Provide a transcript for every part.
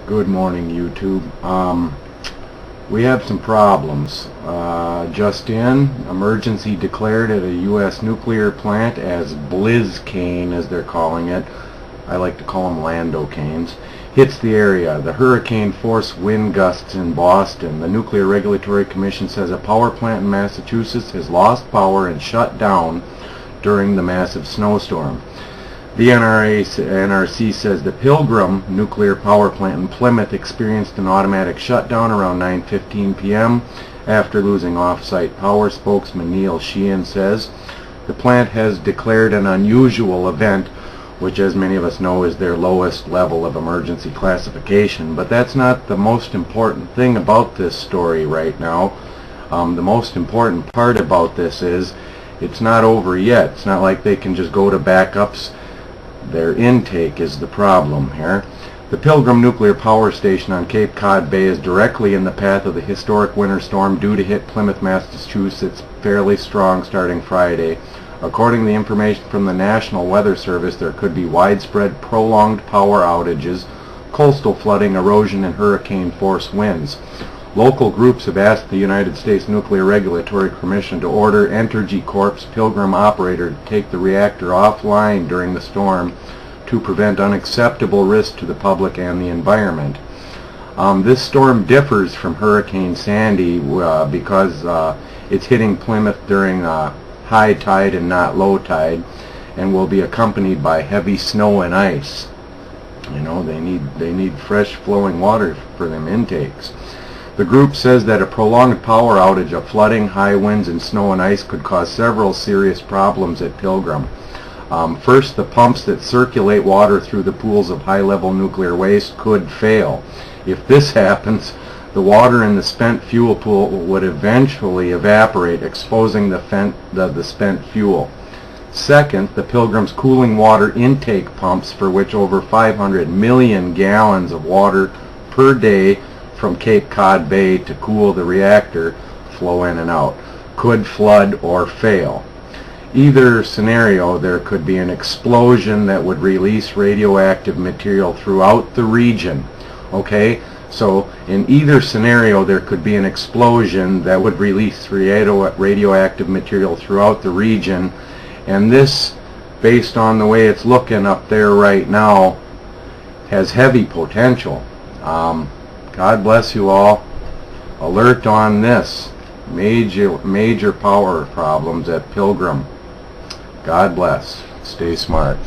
Good morning, YouTube. We have some problems. Just in, emergency declared at a U.S. nuclear plant as BLIZZCANE, as they're calling it. I like to call them landocanes. Hits the area. The hurricane force wind gusts in Boston. The Nuclear Regulatory Commission says a power plant in Massachusetts has lost power and shut down during the massive snowstorm. The NRC says the Pilgrim nuclear power plant in Plymouth experienced an automatic shutdown around 9:15 p.m. after losing off-site power. Spokesman Neil Sheehan says the plant has declared an unusual event, which, as many of us know, is their lowest level of emergency classification. But that's not the most important thing about this story right now. The most important part about this is it's not over yet. It's not like they can just go to backups. Their intake is the problem here. The Pilgrim nuclear power station on Cape Cod Bay is directly in the path of the historic winter storm due to hit Plymouth, Massachusetts fairly strong starting Friday. According to the information from the National Weather Service, there could be widespread prolonged power outages, coastal flooding, erosion, and hurricane force winds. Local groups have asked the United States Nuclear Regulatory Commission to order Entergy Corp's Pilgrim operator to take the reactor offline during the storm to prevent unacceptable risk to the public and the environment. This storm differs from Hurricane Sandy because it's hitting Plymouth during high tide and not low tide, and will be accompanied by heavy snow and ice. You know, they need fresh flowing water for them intakes. The group says that a prolonged power outage of flooding, high winds, and snow and ice could cause several serious problems at Pilgrim. First, the pumps that circulate water through the pools of high-level nuclear waste could fail. If this happens, the water in the spent fuel pool would eventually evaporate, exposing the spent fuel. Second, the Pilgrim's cooling water intake pumps, for which over 500 million gallons of water per day from Cape Cod Bay to cool the reactor flow in and out, could flood or fail. Either scenario, there could be an explosion that would release radioactive material throughout the region. Okay, so in either scenario, there could be an explosion that would release radioactive material throughout the region, and this, based on the way it's looking up there right now, has heavy potential. God bless you all. Alert on this. Major power problems at Pilgrim. God bless. Stay smart.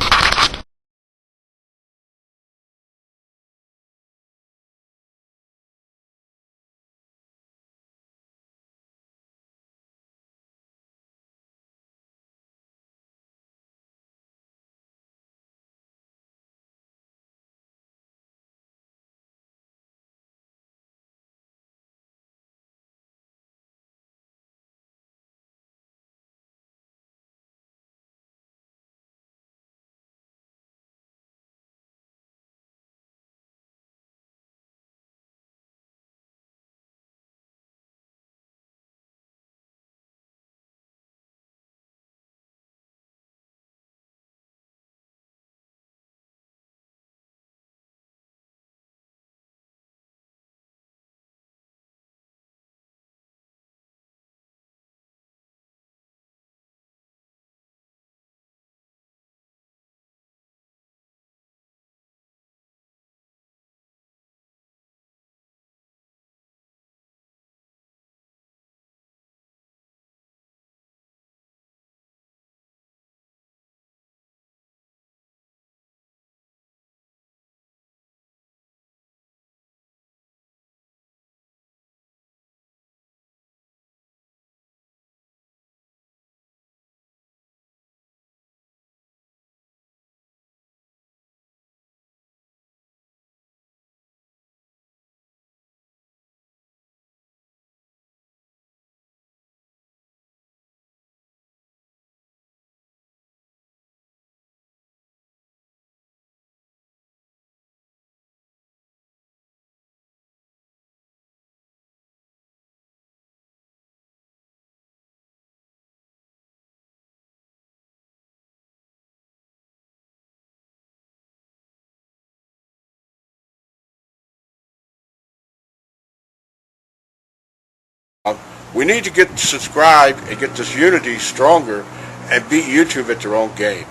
We need to get subscribed and get this unity stronger and beat YouTube at their own game.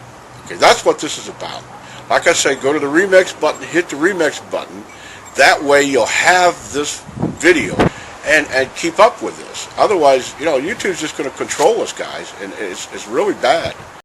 Okay, that's what this is about. Like I say, go to the remix button, hit the remix button. That way you'll have this video and keep up with this. Otherwise, you know, YouTube's just going to control us, guys, and it's really bad.